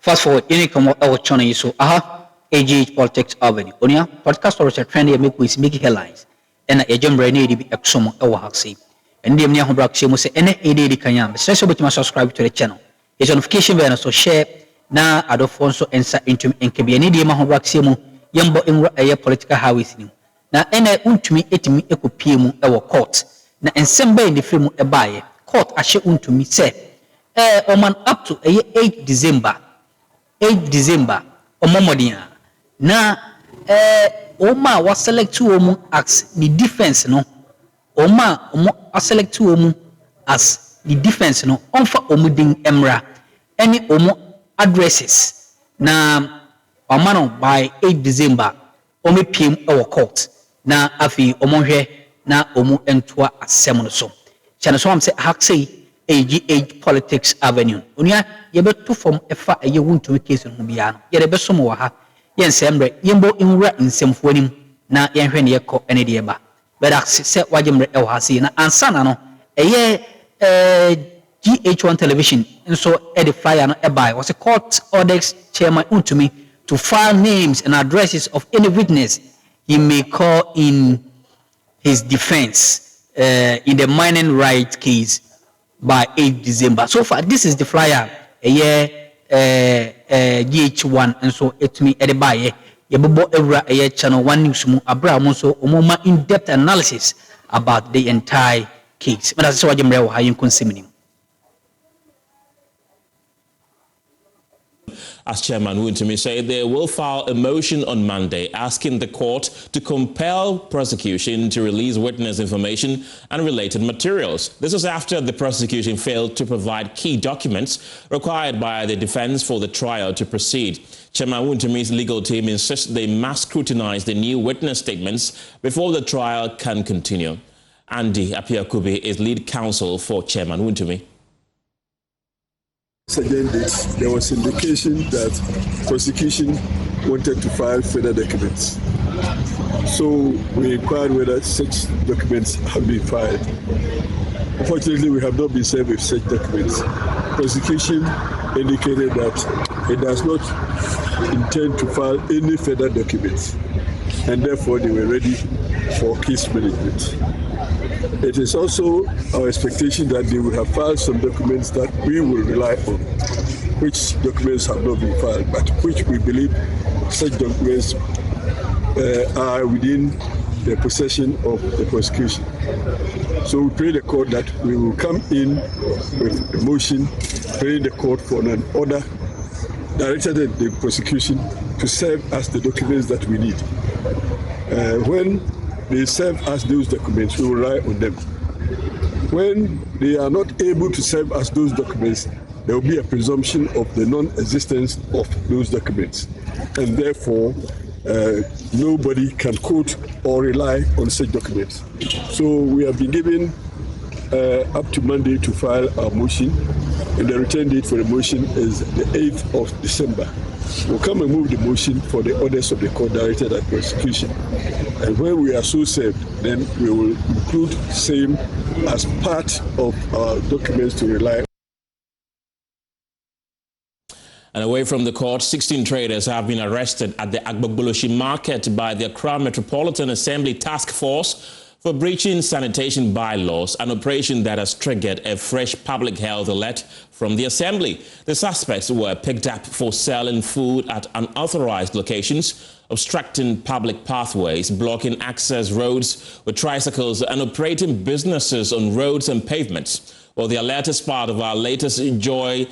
Fast forward, any come out channel so AGH Politics Avenue. Onia podcast stories are trending make with make headlines. And a jump brain be Akroma Haxi. And the Mnia Hobrak Shemo say any AD Kanyam. Stress over to subscribe to the channel. His notification bell so share na Addo so enter into and can be any Dima Hobrak Shemo Yambo in a political house. Na ene Wontumi etimi ekopie ewo court. Na ensemble in the film e baye court ahye Wontumi say oman up to 8 December omomodia na oma wa select omu as the defense no oma select omu as the defense no onfa omudin emra any omu addresses na omano by 8 December omi piem ewo court na afi omonhwe na omu entoa asem no so chane so am say haksei AGH Politics Avenue onia yebeto from efa eye Wontumi case no bia no ye be so mo ha yen sembre yembo inwura nsemfo anim na yenhwe ne yekọ ene de ba beda se wajemre e ha se na ansana no eye GH1 television nso edify no e by was a court orders chairman Wontumi to file names and addresses of any witness he may call in his defense in the mining right case by 8 December. So far, this is the flyer. GH1 and so it me edibaye. Yebobo evra channel 1 news mu abra so omoma in-depth analysis about the entire case. But that's why I'm real how you consume. As Chairman Wontumi said, they will file a motion on Monday asking the court to compel prosecution to release witness information and related materials. This is after the prosecution failed to provide key documents required by the defense for the trial to proceed. Chairman Wontumi's legal team insists they must scrutinize the new witness statements before the trial can continue. Andy Apiakubi is lead counsel for Chairman Wontumi. There was indication that prosecution wanted to file further documents. So we inquired whether such documents have been filed. Unfortunately, we have not been served with such documents. Prosecution indicated that it does not intend to file any further documents, and therefore they were ready for case management. It is also our expectation that they will have filed some documents that we will rely on, which documents have not been filed, but which we believe such documents are within the possession of the prosecution. So we pray the court that we will come in with a motion, praying the court for an order directed at the prosecution to serve us the documents that we need. When they serve us those documents, we will rely on them. When they are not able to serve us those documents, there will be a presumption of the non-existence of those documents. And therefore, nobody can quote or rely on such documents. So we have been given up to Monday to file our motion, and the return date for the motion is the 8th of December. We'll come and move the motion for the orders of the court directed at prosecution. And when we are so served, then we will include same as part of our documents to rely on. And away from the court, 16 traders have been arrested at the Agbogbloshie market by the Akroma Metropolitan Assembly Task Force for breaching sanitation bylaws, an operation that has triggered a fresh public health alert from the assembly. The suspects were picked up for selling food at unauthorized locations, obstructing public pathways, blocking access roads with tricycles, and operating businesses on roads and pavements. Well, the alert is part of our latest Joy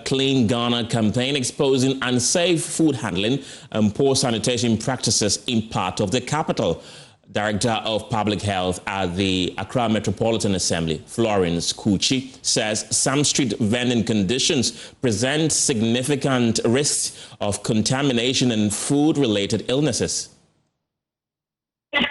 Clean Ghana campaign exposing unsafe food handling and poor sanitation practices in part of the capital. Director of Public Health at the Accra Metropolitan Assembly, Florence Kuchi, says some street vending conditions present significant risks of contamination and food-related illnesses.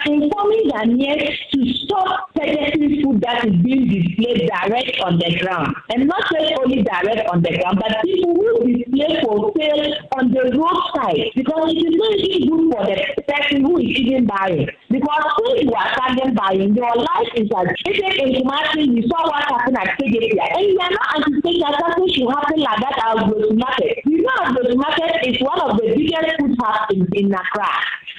Informing Ghanaians to stop purchasing food that is being displayed direct on the ground, and not just only direct on the ground, but people who display for sale on the roadside, because it is not even good for the person who is even buying. Because when you are standing buying, your life is at stake. Imagine you saw what happened at KJP, and you are not anticipating that something should happen like that at the market. You know, at the in Accra.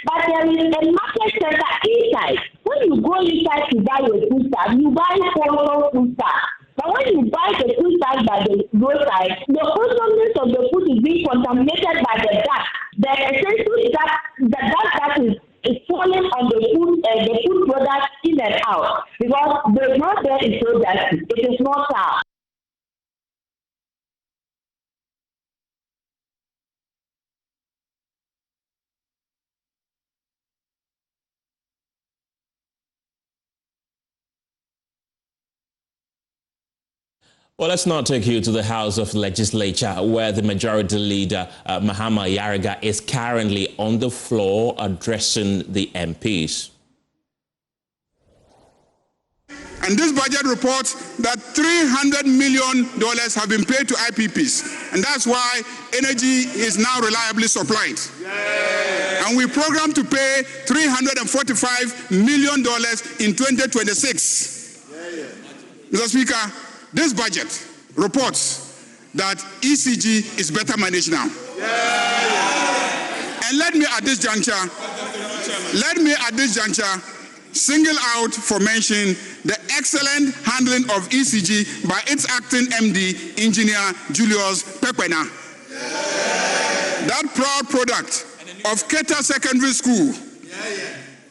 But there is a market center inside. When you go inside to buy a food stuff, you buy food stuff. But when you buy the food stuff by the roadside, the wholesomeness of the food is being contaminated by the dust. The essential that the dust that is falling on the food products in and out, because the road there is so dusty. It is not sound. Well, let's now take you to the House of Legislature, where the Majority Leader, Mahama is currently on the floor addressing the MPs. And this budget reports that $300 million have been paid to IPPs. And that's why energy is now reliably supplied. Yeah. And we program to pay $345 million in 2026. Yeah. Mr. Speaker, this budget reports that ECG is better managed now. Yeah. And let me at this juncture single out for mention the excellent handling of ECG by its acting MD, Engineer Julius Pepena. Yeah. That proud product of Keta Secondary School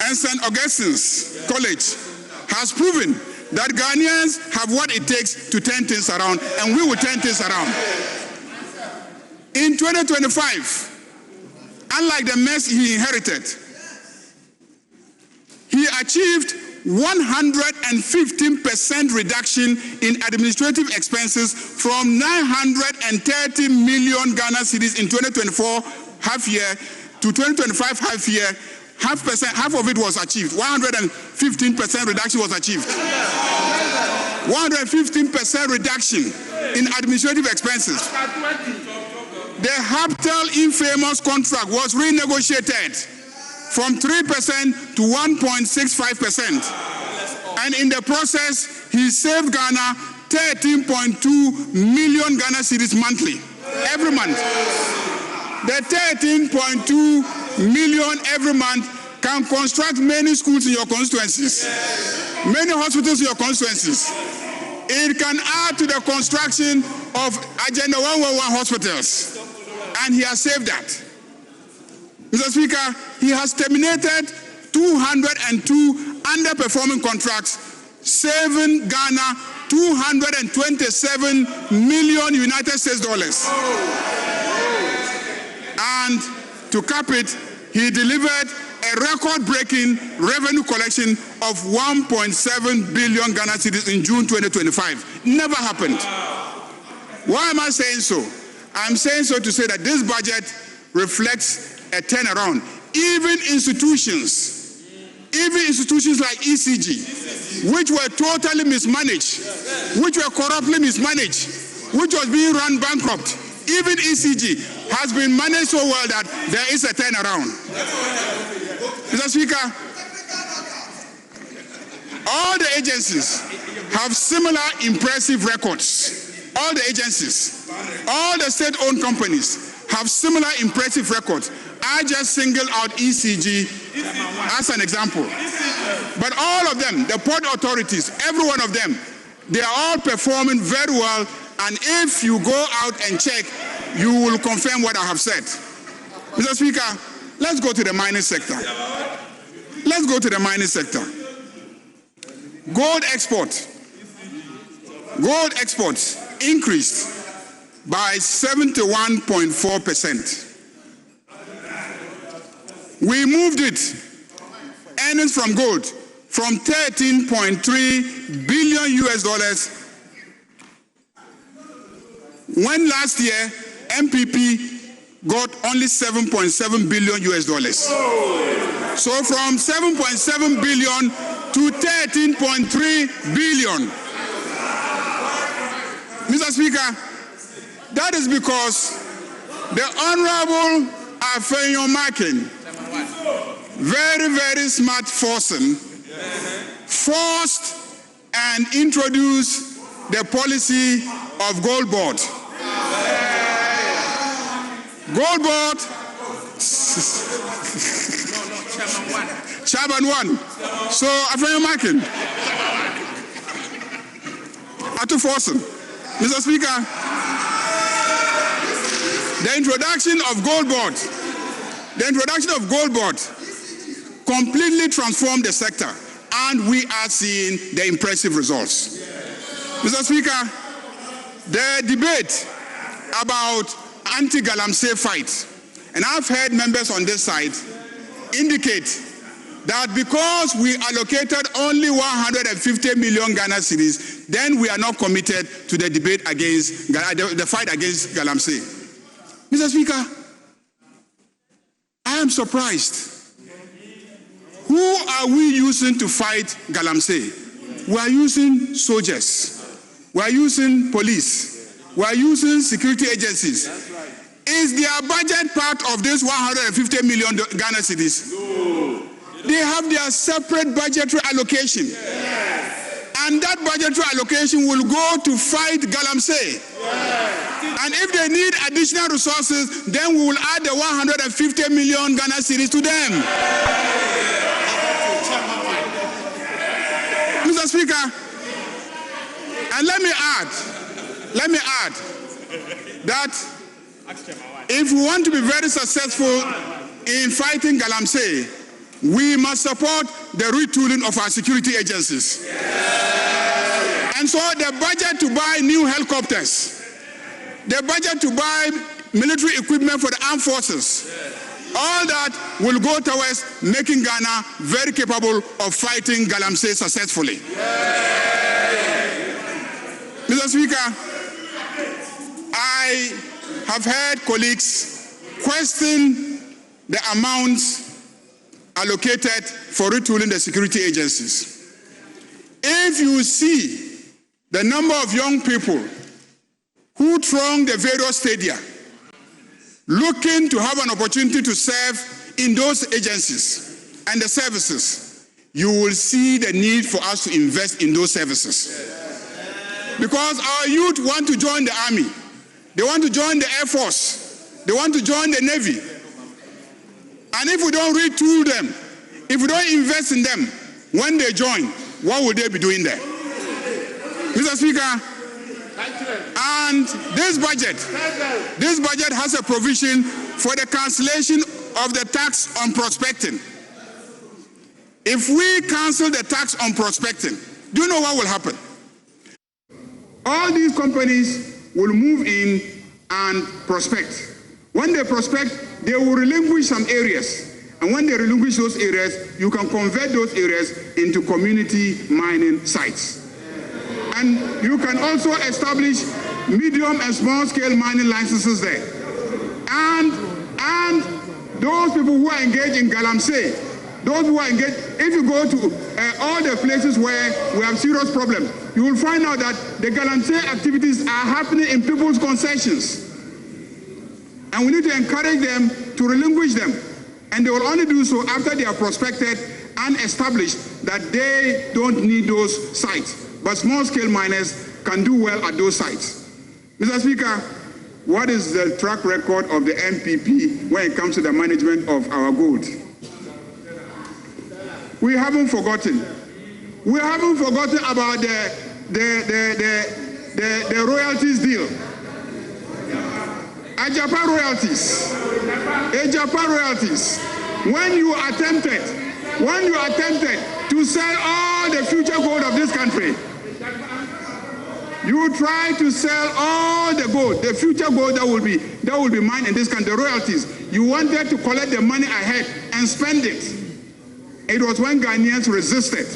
and St. Augustine's College has proven that Ghanaians have what it takes to turn things around, and we will turn things around. In 2025, unlike the mess he inherited, he achieved 115% reduction in administrative expenses from 930 million Ghana cedis in 2024 half year to 2025 half year. Half of it was achieved. 115% reduction was achieved. 115% reduction in administrative expenses. The Haptel infamous contract was renegotiated from 3% to 1.65%. And in the process, he saved Ghana 13.2 million Ghana cedis monthly, every month. The 13.2 million every month can construct many schools in your constituencies, many hospitals in your constituencies. It can add to the construction of Agenda 111 hospitals, and he has saved that. Mr. Speaker, he has terminated 202 underperforming contracts, saving Ghana $227 million United States dollars. And to cap it, he delivered a record-breaking revenue collection of 1.7 billion Ghana cedis in June 2025. Never happened. Why am I saying so? I'm saying so to say that this budget reflects a turnaround. Even institutions like ECG, which were totally mismanaged, which were corruptly mismanaged, which was being run bankrupt, even ECG has been managed so well that there is a turnaround. Mr. Speaker, all the agencies have similar impressive records. All the agencies, all the state-owned companies have similar impressive records. I just single out ECG as an example. But all of them, the port authorities, every one of them, they are all performing very well. And if you go out and check, you will confirm what I have said. Mr. Speaker, let's go to the mining sector. Let's go to the mining sector. Gold exports increased by 71.4%. We moved it, earnings from gold, from $13.3 billion US dollars, when last year MPP got only $7.7 billion US dollars. So from 7.7 billion to 13.3 billion. Mr. Speaker, that is because the Honorable Afenyo Makin, very, very smart forced and introduced the policy of Gold Board. Gold Board Chairman 1. So, Akroma Markin. Akuffo. Mr. Speaker, the introduction of gold board completely transformed the sector, and we are seeing the impressive results. Mr. Speaker, the debate about anti-Galamsey fight, and I've heard members on this side indicate that because we allocated only 150 million Ghana cedis, then we are not committed to the debate against the fight against Galamsey. Mr. Speaker, I am surprised. Who are we using to fight Galamsey? We are using soldiers. We are using police. We are using security agencies. Is their budget part of this 150 million Ghana cedis? No. They have their separate budgetary allocation. Yes. And that budgetary allocation will go to fight Galamsey. Yes. And if they need additional resources, then we will add the 150 million Ghana cedis to them. Yes. Mr. Speaker, and let me add that if we want to be very successful in fighting Galamsey, we must support the retooling of our security agencies. Yes. And so the budget to buy new helicopters, the budget to buy military equipment for the armed forces, yes, all that will go towards making Ghana very capable of fighting Galamsey successfully. Yes. Mr. Speaker, I have heard colleagues question the amounts allocated for retooling the security agencies. If you see the number of young people who throng the various stadia looking to have an opportunity to serve in those agencies and the services, you will see the need for us to invest in those services. Because our youth want to join the army, they want to join the Air Force, they want to join the Navy. And if we don't retool them, if we don't invest in them, when they join, what will they be doing there? Mr. Speaker, and this budget has a provision for the cancellation of the tax on prospecting. If we cancel the tax on prospecting, do you know what will happen? All these companies will move in and prospect. When they prospect, they will relinquish some areas. And when they relinquish those areas, you can convert those areas into community mining sites. And you can also establish medium and small scale mining licenses there. And those people who are engaged in Galamsey, those who are engaged, if you go to all the places where we have serious problems, you will find out that the Galamsey activities are happening in people's concessions. And we need to encourage them to relinquish them. And they will only do so after they are prospected and established that they don't need those sites. But small-scale miners can do well at those sites. Mr. Speaker, what is the track record of the NPP when it comes to the management of our gold? We haven't forgotten. We haven't forgotten about the royalties deal. Ajapa royalties. When you attempted to sell all the future gold of this country, you tried to sell all the gold, the future gold that will be mined in this country, the royalties. You wanted to collect the money ahead and spend it. It was when Ghanaians resisted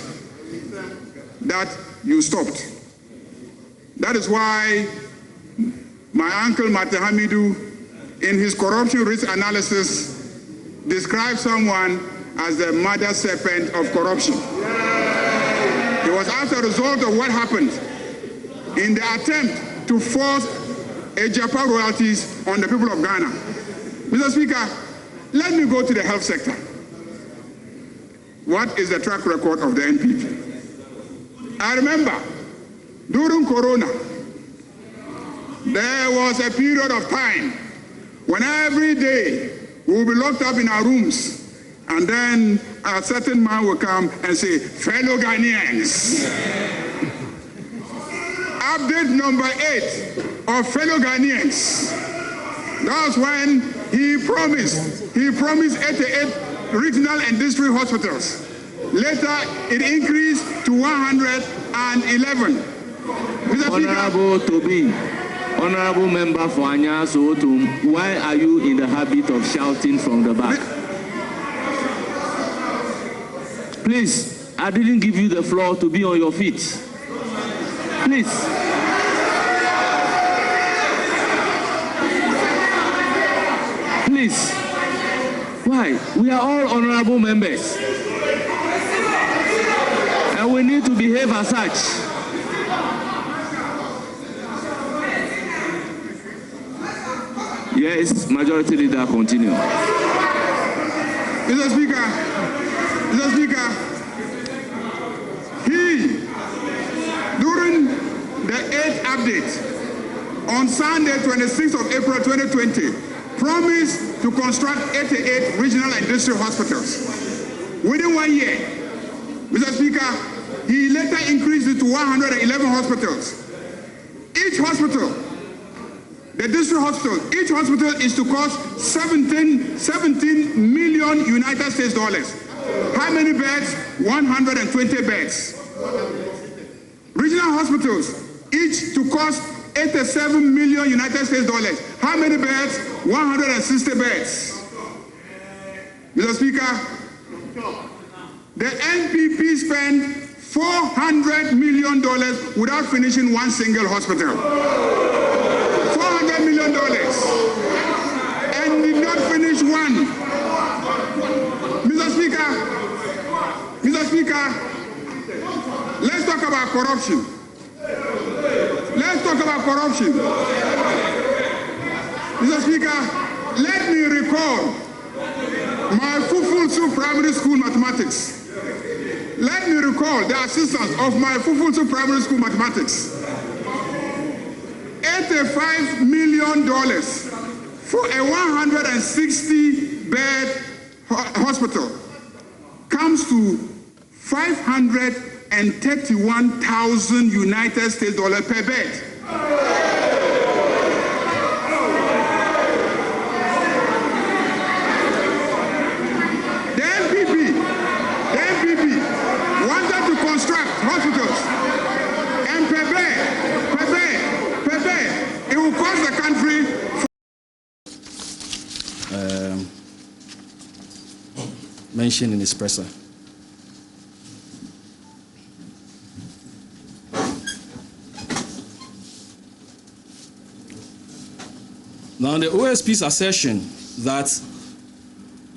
that you stopped. That is why my uncle Mate Hamidu, in his corruption risk analysis, described someone as the mother serpent of corruption. It was as a result of what happened in the attempt to force Ajapa royalties on the people of Ghana. Mr. Speaker, let me go to the health sector. What is the track record of the NPP? I remember during Corona, there was a period of time when every day We will be locked up in our rooms. And then a certain man will come and say, fellow Ghanaians. Update number 8 of fellow Ghanaians. That's when he promised 88 regional and district hospitals. Later, it increased to 111. Mr. Honorable Toby, Honorable Member for Anya Sotum, why are you in the habit of shouting from the back? Please, I didn't give you the floor to be on your feet. Please. Please. Why? We are all honorable members. And we need to behave as such. Yes, Majority Leader, continue. Mr. Speaker, during the 8th update on Sunday, 26th of April 2020, promised to construct 88 regional and district hospitals. Within 1 year, Mr. Speaker, he later increased it to 111 hospitals. Each hospital, the district hospital, each hospital is to cost 17 million United States dollars. How many beds? 120 beds. Regional hospitals, each to cost 87 million United States dollars. How many beds? 160 beds. Mr. Speaker, the NPP spent $400 million without finishing one single hospital. $400 million. And did not finish one. Mr. Speaker, let's talk about corruption. Mr. Speaker, let me recall my Fufulsu Primary School mathematics. Let me recall the assistance of my Fufulsu Primary School mathematics. $85 million for a 160-bed hospital comes to 531,000 United States dollars per bed. The NPP wanted to construct hospitals, and per bed, it will cost the country. Mentioned in his presser. Now, the OSP's assertion that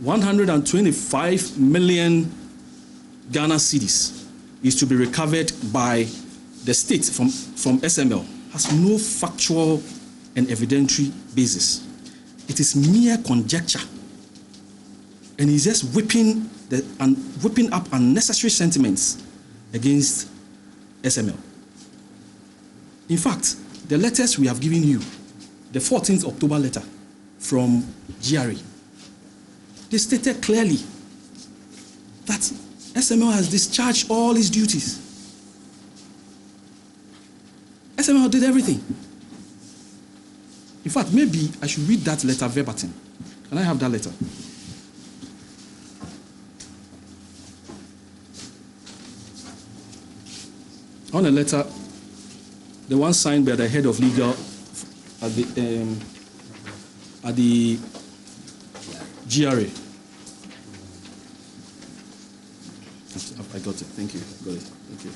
125 million Ghana cedis is to be recovered by the state from SML has no factual and evidentiary basis. It is mere conjecture, and he's just whipping up unnecessary sentiments against SML. In fact, the letters we have given you, the 14th October letter from GRA, they stated clearly that SML has discharged all its duties. SML did everything. In fact, maybe I should read that letter verbatim. Can I have that letter? On a letter, the one signed by the head of legal at the GRA. I got it. Thank you. Got it. Thank you.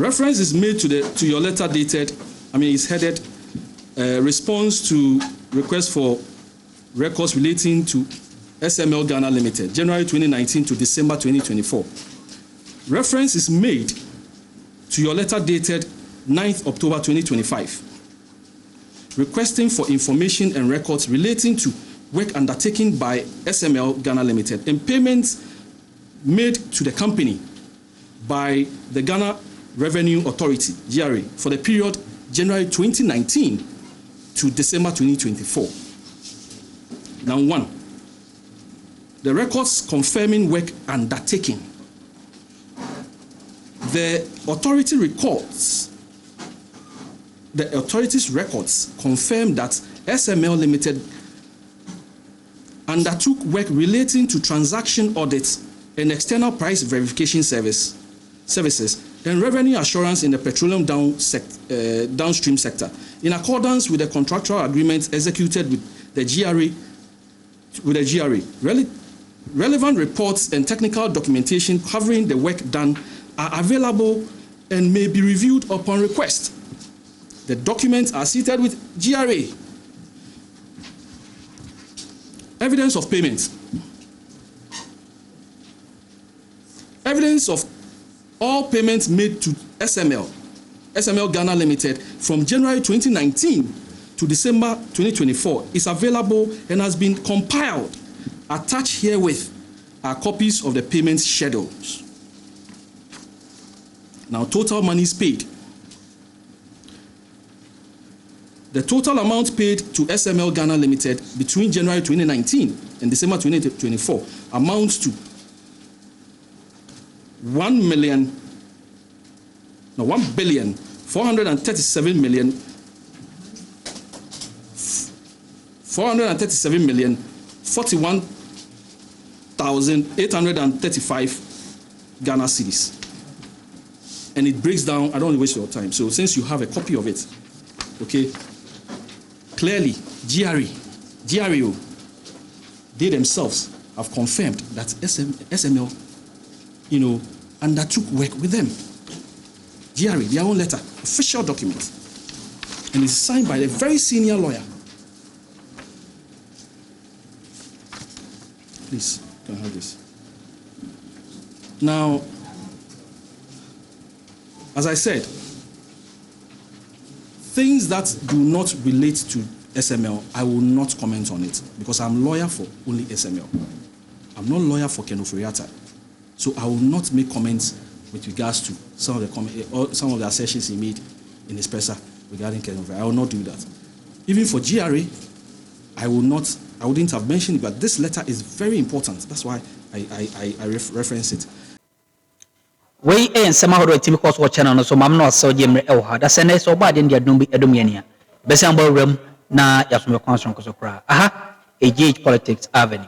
Reference is made to your letter dated. It's headed response to request for records relating to SML Ghana Limited, January 2019 to December 2024. Reference is made to your letter dated 9th October 2025, requesting for information and records relating to work undertaken by SML Ghana Limited and payments made to the company by the Ghana Revenue Authority, GRA, for the period January 2019 to December 2024. Now, 1, the records confirming work undertaking. The authorities' records confirm that SML Limited undertook work relating to transaction audits and external price verification services and revenue assurance in the petroleum downstream sector, in accordance with the contractual agreement executed with the GRA. Relevant reports and technical documentation covering the work done are available and may be reviewed upon request. The documents are cited with GRA. Evidence of payments. Evidence of all payments made to SML Ghana Limited from January 2019 to December 2024 is available and has been compiled. Attached herewith are copies of the payment schedules. Now, total monies paid. The total amount paid to SML Ghana Limited between January 2019 and December 2024 amounts to 1,437,041,835 Ghana cedis. And it breaks down, I don't want to waste your time. So since you have a copy of it, okay, clearly, GRO, they themselves have confirmed that SML, undertook work with them. GRA, their own letter, official document, and it's signed by a very senior lawyer. Please, can I have this? Now, as I said, things that do not relate to SML, I will not comment on it because I'm lawyer for only SML. I'm not lawyer for Ken Ofori-Atta. So I will not make comments with regards to some of the assertions he made in his presser regarding Ken Ofori-Atta. I will not do that. Even for GRA, I wouldn't have mentioned it, but this letter is very important. That's why I reference it. We and some of the TV course watch channel, so Mamma saw Jim Elha. That's an so bad in the Adumiania. Bessambo room, na Yasmo Constant Kosokra. Aha, a GH Politics Avenue.